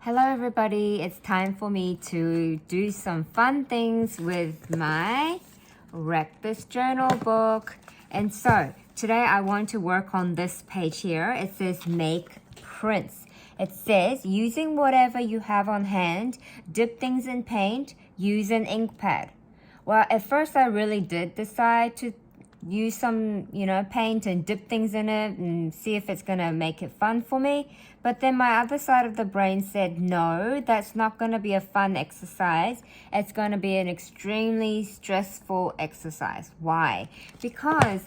Hello everybody, it's time for me to do some fun things with my Wreck This Journal book. And so, today I want to work on this page here. It says make prints. It says using whatever you have on hand, dip things in paint, use an ink pad. Well, at first I really did decide to use some, paint and dip things in it and see if it's gonna make it fun for me. But then my other side of the brain said, no, that's not gonna be a fun exercise. It's gonna be an extremely stressful exercise. Why? Because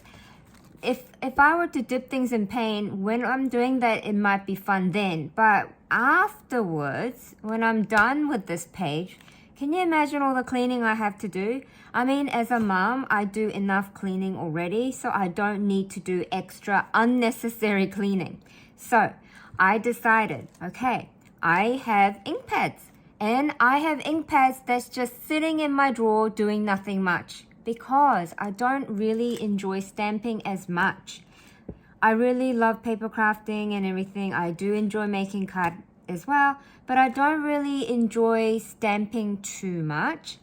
if I were to dip things in paint, when I'm doing that, it might be fun then. But afterwards, when I'm done with this page, can you imagine all the cleaning I have to do? I mean, as a mom, I do enough cleaning already, so I don't need to do extra unnecessary cleaning. So I decided, okay, I have ink pads. And I have ink pads that's just sitting in my drawer doing nothing much because I don't really enjoy stamping as much. I really love paper crafting and everything. I do enjoy making cards as well, but I don't really enjoy stamping too much.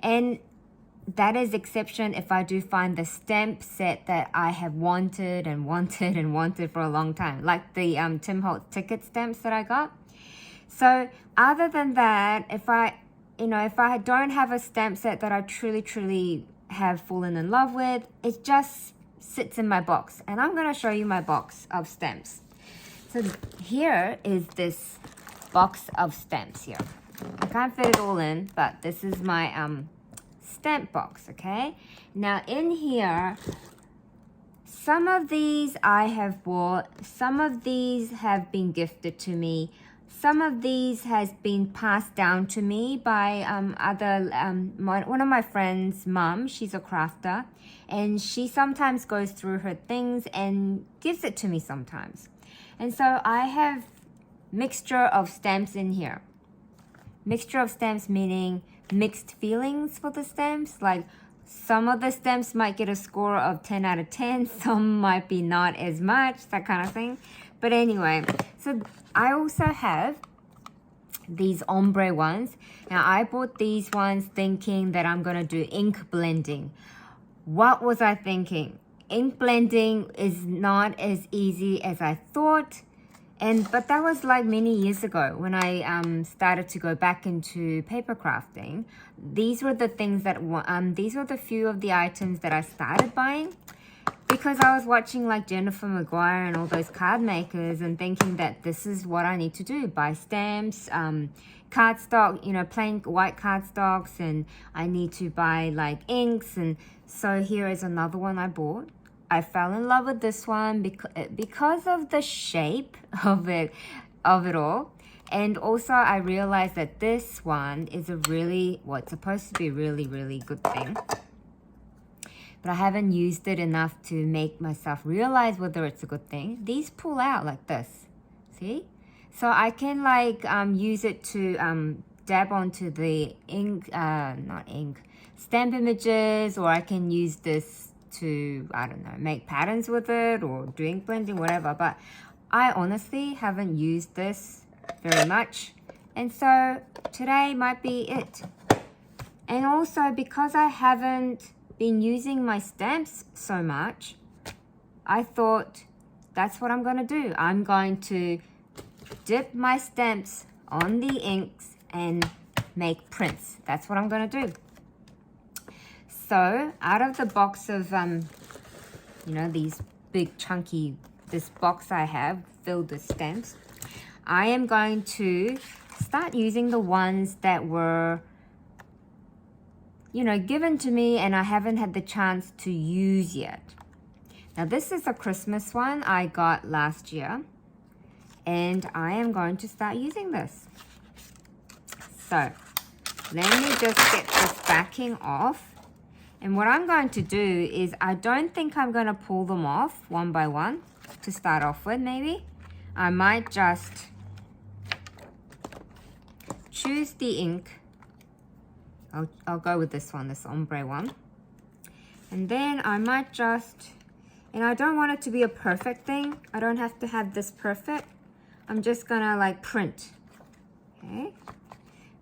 And that is exception if I do find the stamp set that I have wanted for a long time, like the Tim Holtz ticket stamps that I got. So other than that, if I don't have a stamp set that I truly have fallen in love with, it just sits in my box. And I'm going to show you my box of stamps. So here is this box of stamps here. I can't fit it all in, but this is my stamp box, okay? Now in here, some of these I have bought, some of these have been gifted to me, some of these has been passed down to me by one of my friends' mom. She's a crafter, and she sometimes goes through her things and gives it to me sometimes. And so I have mixture of stamps in here. Mixture of stamps meaning mixed feelings for the stamps. Like some of the stamps might get a score of 10 out of 10. Some might be not as much, that kind of thing. But anyway, so I also have these ombre ones. Now I bought these ones thinking that I'm going to do ink blending. What was I thinking? Ink blending is not as easy as I thought. But that was like many years ago when I started to go back into paper crafting. These were the things that these were the few of the items that I started buying because I was watching like Jennifer Maguire and all those card makers and thinking that this is what I need to do: buy stamps, cardstock, plain white cardstocks, and I need to buy like inks. And so here is another one I bought. I fell in love with this one because of the shape of it all. And also I realized that this one is what's supposed to be a really good thing. But I haven't used it enough to make myself realize whether it's a good thing. These pull out like this. See? So I can use it to dab onto the stamp images, or I can use this to, I don't know, make patterns with it or do ink blending, whatever. But I honestly haven't used this very much. And so today might be it. And also because I haven't been using my stamps so much, I thought that's what I'm going to do. I'm going to dip my stamps on the inks and make prints. That's what I'm going to do. So out of the box of, these big chunky, this box I have filled with stamps, I am going to start using the ones that were, given to me and I haven't had the chance to use yet. Now this is a Christmas one I got last year, and I am going to start using this. So let me just get this backing off. And what I'm going to do is I don't think I'm going to pull them off one by one to start off with, maybe. I might just choose the ink. I'll go with this one, this ombre one. And then I might just, and I don't want it to be a perfect thing. I don't have to have this perfect. I'm just going to print. Okay,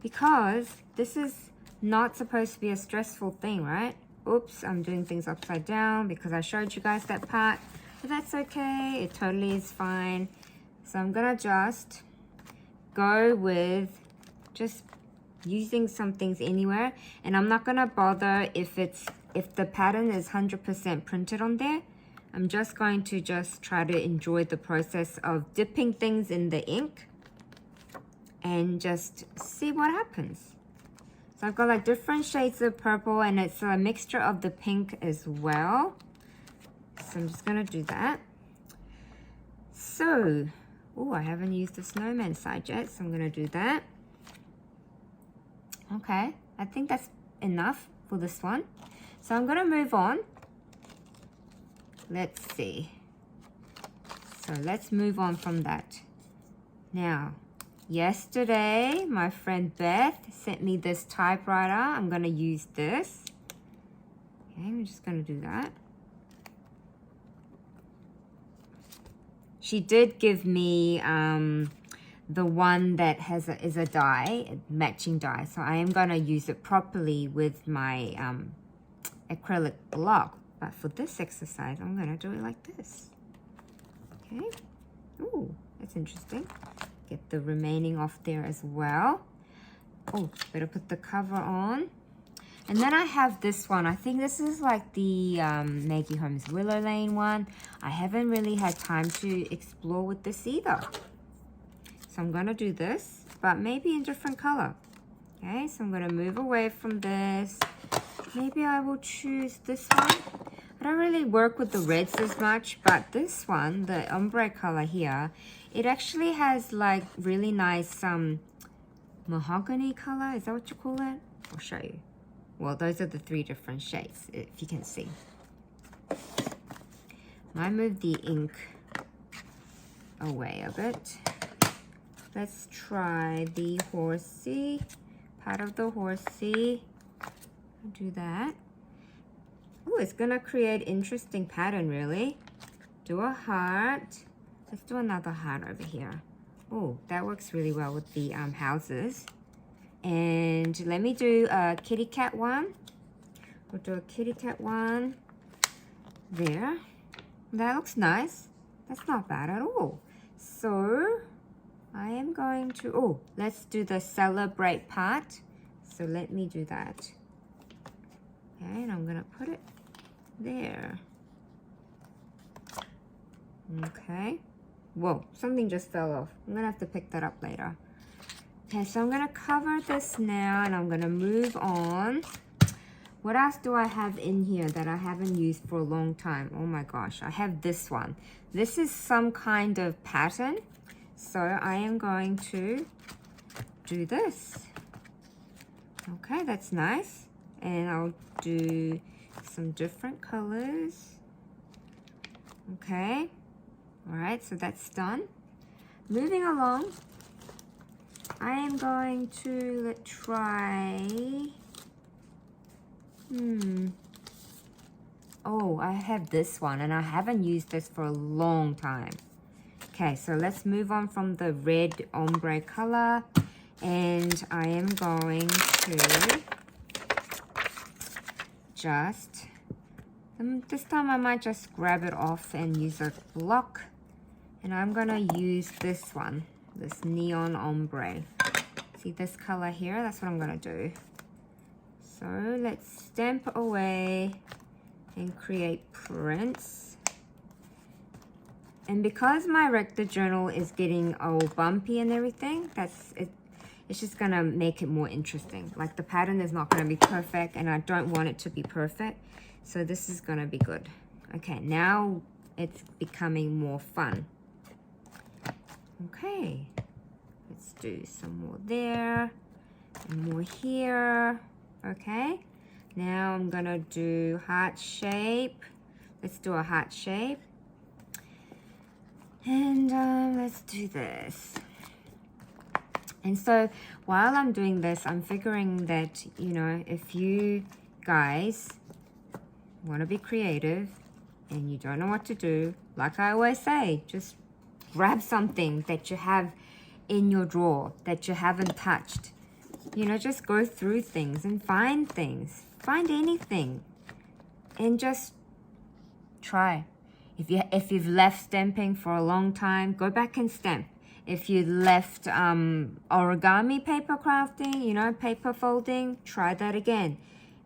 because this is not supposed to be a stressful thing, right? Oops, I'm doing things upside down because I showed you guys that part, but that's okay. It totally is fine. So I'm gonna just go with just using some things anywhere, and I'm not gonna bother if the pattern is 100% printed on there. I'm just going to try to enjoy the process of dipping things in the ink and just see what happens. So I've got like different shades of purple, and it's a mixture of the pink as well. So I'm just gonna do that. So, oh, I haven't used the snowman side yet, so I'm gonna do that. Okay, I think that's enough for this one. So I'm gonna move on. Let's see. So let's move on from that. Now, yesterday, my friend Beth sent me this typewriter. I'm gonna use this. Okay, I'm just gonna do that. She did give me the one that is a die, a matching die. So I am gonna use it properly with my acrylic block. But for this exercise, I'm gonna do it like this. Okay. Ooh, that's interesting. Get the remaining off there as well. Oh, better put the cover on. And then I have this one. I think this is like the Maggie Holmes Willow Lane one. I haven't really had time to explore with this either. So I'm gonna do this, but maybe in different color. Okay, so I'm gonna move away from this. Maybe I will choose this one. I don't really work with the reds as much, but this one, the ombre color here, it actually has like really nice mahogany color. Is that what you call it? I'll show you. Well, those are the 3 different shades, if you can see. I move the ink away a bit. Let's try the horsey, part of the horsey. Do that. Oh, it's gonna create interesting pattern, really. Do a heart. Let's do another heart over here. Oh, that works really well with the houses. And let me do a kitty cat one. We'll do a kitty cat one. There. That looks nice. That's not bad at all. So, I am going to, oh, let's do the celebrate part. So let me do that. Okay, and I'm gonna put it there. Okay. Whoa, something just fell off. I'm gonna have to pick that up later. Okay, so I'm gonna cover this now and I'm gonna move on. What else do I have in here that I haven't used for a long time? Oh my gosh, I have this one. This is some kind of pattern. So I am going to do this. Okay, that's nice. And I'll do some different colors. Okay. All right, so that's done. Moving along, I am going to try, oh, I have this one and I haven't used this for a long time. Okay, so let's move on from the red ombre color, and I am going to just, this time I might just grab it off and use a block, and I'm gonna use this one, this neon ombre. See this color here? That's what I'm gonna do. So let's stamp away and create prints. And because my Rector journal is getting all bumpy and everything, it's just gonna make it more interesting. Like the pattern is not gonna be perfect and I don't want it to be perfect. So this is gonna be good. Okay, now it's becoming more fun. Okay, let's do some more there and more here. Okay, now I'm gonna do heart shape. Let's do a heart shape. And let's do this. And so while I'm doing this, I'm figuring that, you know, if you guys want to be creative and you don't know what to do, like I always say, just grab something that you have in your drawer that you haven't touched. You know, just go through things and find things. Find anything. And just try. If you've left stamping for a long time, go back and stamp. If you left origami paper crafting, you know, paper folding, try that again.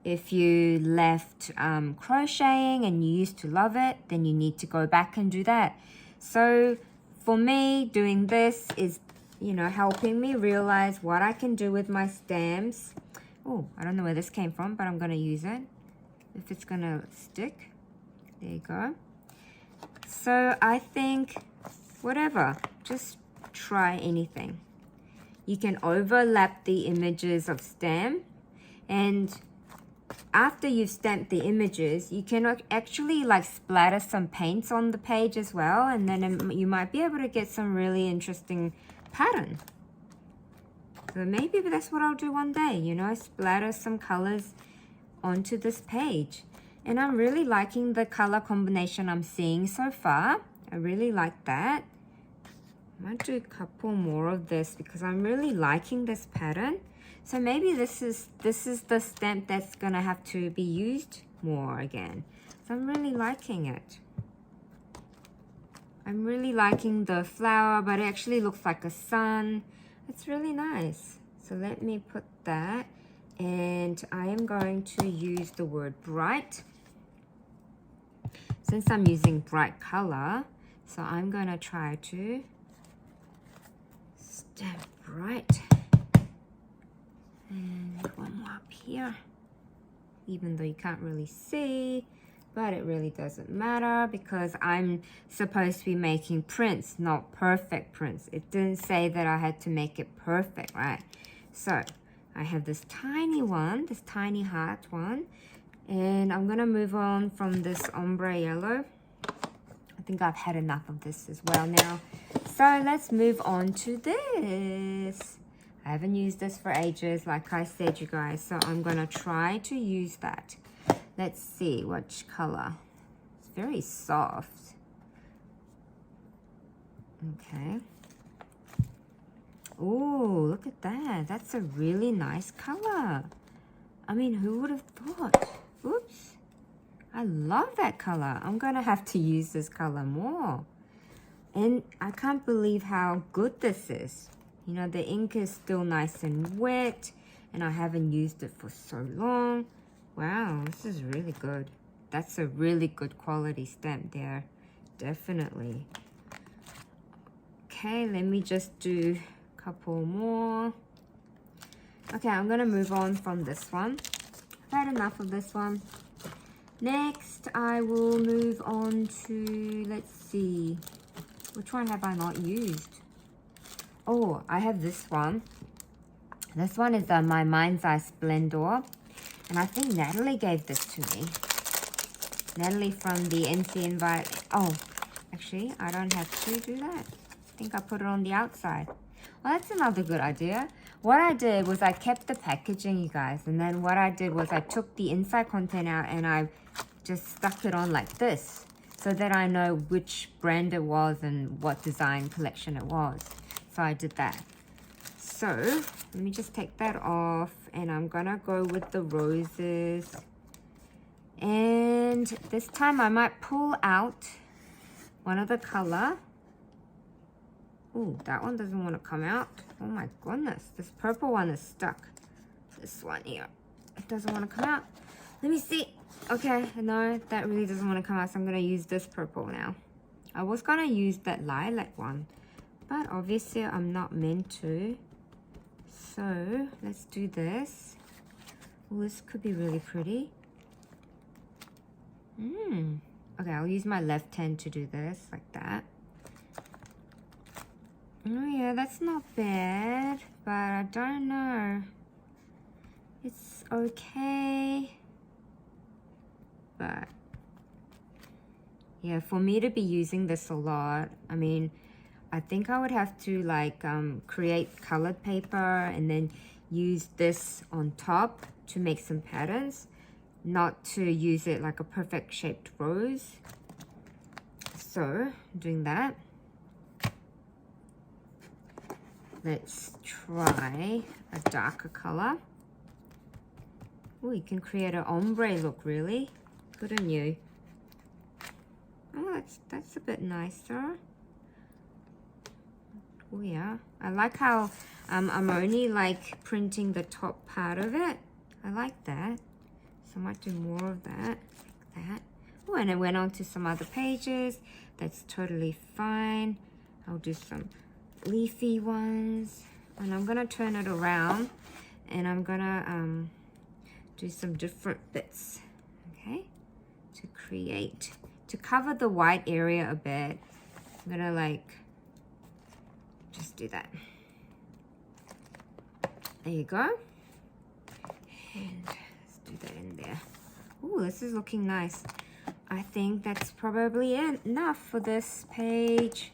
If you left crocheting and you used to love it, then you need to go back and do that. So for me, doing this is, you know, helping me realize what I can do with my stamps. Oh, I don't know where this came from, but I'm going to use it. If it's going to stick. There you go. So I think, whatever, just try anything. You can overlap the images of stamp, and after you've stamped the images, you can actually like splatter some paints on the page as well, and then you might be able to get some really interesting pattern. So maybe that's what I'll do one day, you know, splatter some colors onto this page. And I'm really liking the color combination I'm seeing so far. I really like that. I might do a couple more of this because I'm really liking this pattern. So maybe this is the stamp that's gonna have to be used more again. So I'm really liking it. I'm really liking the flower, but it actually looks like a sun. It's really nice. So let me put that, and I am going to use the word bright. Since I'm using bright color, so I'm gonna try to stamp bright. And one more up here, even though you can't really see, but it really doesn't matter because I'm supposed to be making prints, not perfect prints. It didn't say that I had to make it perfect, right? So I have this tiny one, this tiny heart one, and I'm gonna move on from this ombre yellow. I think I've had enough of this as well now. So let's move on to this. I haven't used this for ages, like I said, you guys, so I'm gonna try to use that. Let's see which color. It's very soft. Okay. Oh, look at that. That's a really nice color. I mean, who would have thought? Oops. I love that color. I'm gonna have to use this color more. And I can't believe how good this is. You know, the ink is still nice and wet, and I haven't used it for so long. Wow, this is really good. That's a really good quality stamp there. Definitely. Okay, let me just do a couple more. Okay, I'm gonna move on from this one. I've had enough of this one. Next, I will move on to, let's see, which one have I not used? Oh, I have this one. This one is my Mind's Eye Splendor. And I think Natalie gave this to me. Natalie from the NC Invite. Oh, actually, I don't have to do that. I think I put it on the outside. Well, that's another good idea. What I did was I kept the packaging, you guys. And then what I did was I took the inside content out and I just stuck it on like this, so that I know which brand it was and what design collection it was. So I did that. So let me just take that off, and I'm gonna go with the roses. And this time I might pull out one of the color. Oh, that one doesn't want to come out. Oh my goodness, this purple one is stuck. This one here, it doesn't want to come out. Let me see. Okay, no, that really doesn't want to come out, so I'm gonna use this purple now. I was gonna use that lilac one, but obviously I'm not meant to. So let's do this. Oh, this could be really pretty. Okay, I'll use my left hand to do this, like that. Oh yeah, that's not bad, but I don't know. It's okay. But yeah, for me to be using this a lot, I mean, I think I would have to like create colored paper and then use this on top to make some patterns, not to use it like a perfect shaped rose. So doing that. let's try a darker color. Oh, you can create an ombre look, really. Good on you. Oh, that's a bit nicer. Oh yeah, I like how I'm only like printing the top part of it. I like that. So I might do more of that, like that. Oh, and I went on to some other pages. That's totally fine. I'll do some leafy ones. And I'm gonna turn it around and I'm gonna do some different bits, okay? To cover the white area a bit, I'm gonna like, just do that. There you go. And let's do that in there. Oh, this is looking nice. I think that's probably enough for this page.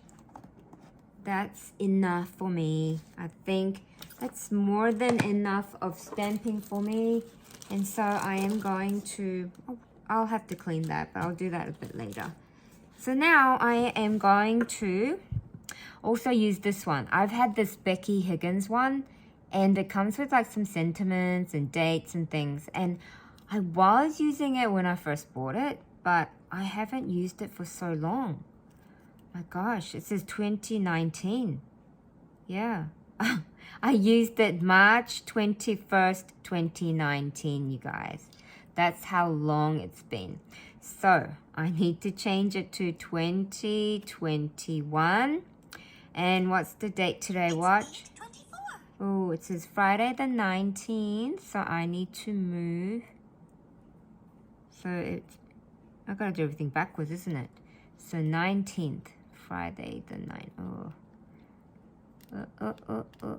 That's enough for me. I think that's more than enough of stamping for me. And so I am going to, oh, I'll have to clean that, but I'll do that a bit later. So now I am going to also use this one. I've had this Becky Higgins one, and it comes with like some sentiments and dates and things. And I was using it when I first bought it, but I haven't used it for so long. My gosh, it says 2019. Yeah. I used it March 21st, 2019, you guys. That's how long it's been. So I need to change it to 2021. And what's the date today? Watch. Oh, it says Friday the 19th. So I need to move. So it's, I gotta do everything backwards, isn't it? So 19th, Friday the 9th.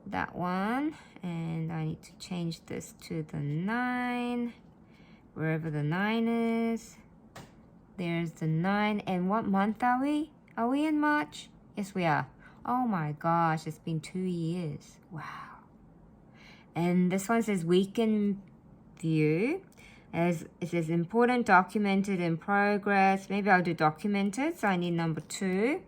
That one. And I need to change this to the 9. Wherever the 9 is. There's the 9. And what month are we? Are we in March? Yes, we are. Oh my gosh, it's been 2 years. Wow. And this one says weekend view. As it says important, documented, in progress. Maybe I'll do documented. So I need number 2.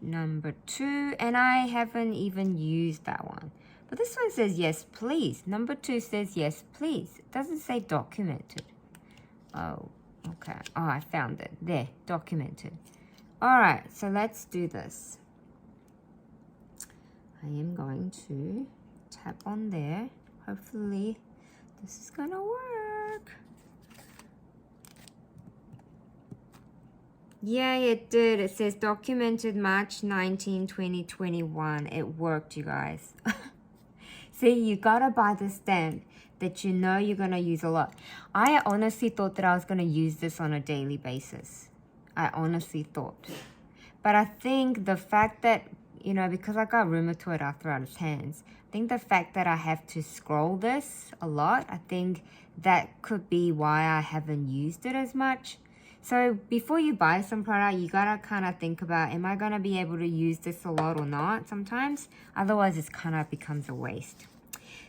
Number 2. And I haven't even used that one. But this one says yes, please. Number 2 says yes, please. It doesn't say documented. Oh, okay. Oh, I found it. There, documented. All right, so let's do this. I am going to tap on there. Hopefully, this is gonna work. Yeah, it did. It says documented March 19, 2021. It worked, you guys. See, you gotta buy the stamp that you know you're gonna use a lot. I honestly thought that I was gonna use this on a daily basis. I honestly thought. But I think the fact that, you know, because I got rheumatoid arthritis hands, I think the fact that I have to scroll this a lot, I think that could be why I haven't used it as much. So before you buy some product, you gotta kind of think about, am I gonna be able to use this a lot or not sometimes? Otherwise, it kind of becomes a waste.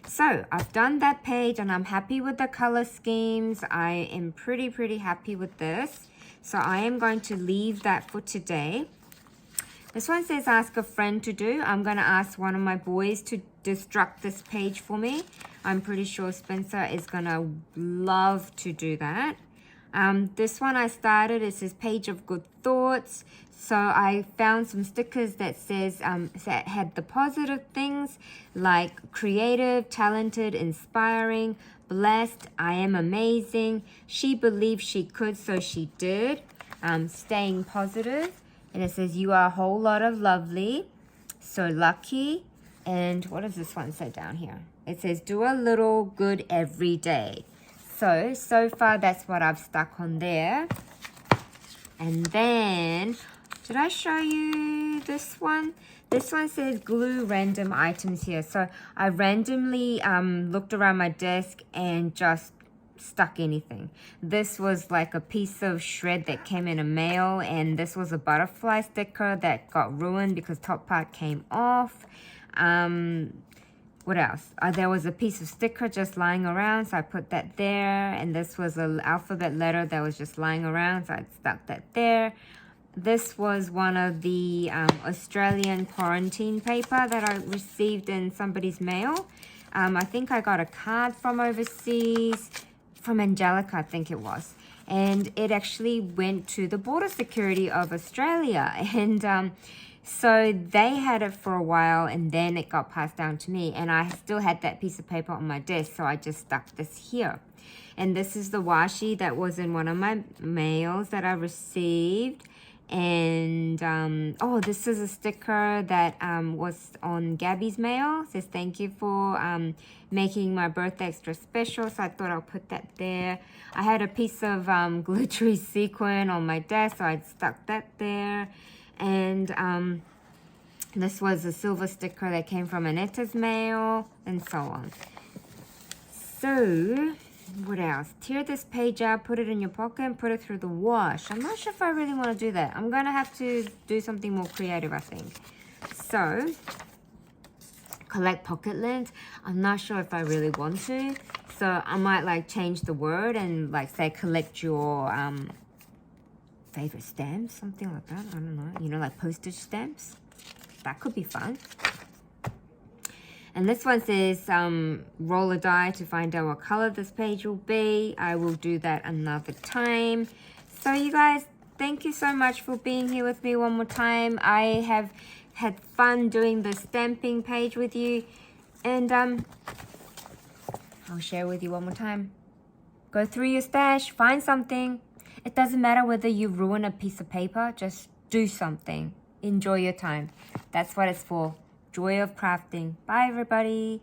So I've done that page and I'm happy with the color schemes. I am pretty happy with this. So I am going to leave that for today. This one says ask a friend to do. I'm going to ask one of my boys to destruct this page for me. I'm pretty sure Spencer is going to love to do that. This one I started, it says page of good thoughts. So I found some stickers that says that had the positive things like creative, talented, inspiring, blessed, I am amazing, she believed she could, so she did, staying positive. And it says you are a whole lot of lovely, so lucky. And what does this one say down here? It says do a little good every day. So far that's what I've stuck on there. And then, did I show you this one? This one says glue random items here. So I randomly looked around my desk and just stuck anything. This was like a piece of shred that came in a mail, and this was a butterfly sticker that got ruined because top part came off. What else? There was a piece of sticker just lying around, so I put that there. And this was an alphabet letter that was just lying around, so I stuck that there. this was one of the Australian quarantine paper that I received in somebody's mail. I think I got a card from overseas, from Angelica, I think it was. And it actually went to the Border Security of Australia. And so they had it for a while, and then it got passed down to me. And I still had that piece of paper on my desk, so I just stuck this here. And this is the washi that was in one of my mails that I received. And oh, this is a sticker that was on Gabby's mail. It says thank you for making my birthday extra special, so I thought I'll put that there. I had a piece of glittery sequin on my desk, so I stuck that there. And this was a silver sticker that came from Annetta's mail, and so on. So what else? Tear this page out, put it in your pocket, and put it through the wash. I'm not sure if I really want to do that. I'm going to have to do something more creative, I think. So, collect pocket lint. I'm not sure if I really want to. So, I might like change the word and like say collect your favorite stamps, something like that. I don't know. You know, like postage stamps. That could be fun. And this one says roll a die to find out what color this page will be. I will do that another time. So you guys, thank you so much for being here with me one more time. I have had fun doing the stamping page with you. And I'll share with you one more time. Go through your stash, find something. It doesn't matter whether you ruin a piece of paper, just do something. Enjoy your time. That's what it's for. Joy of crafting. Bye, everybody.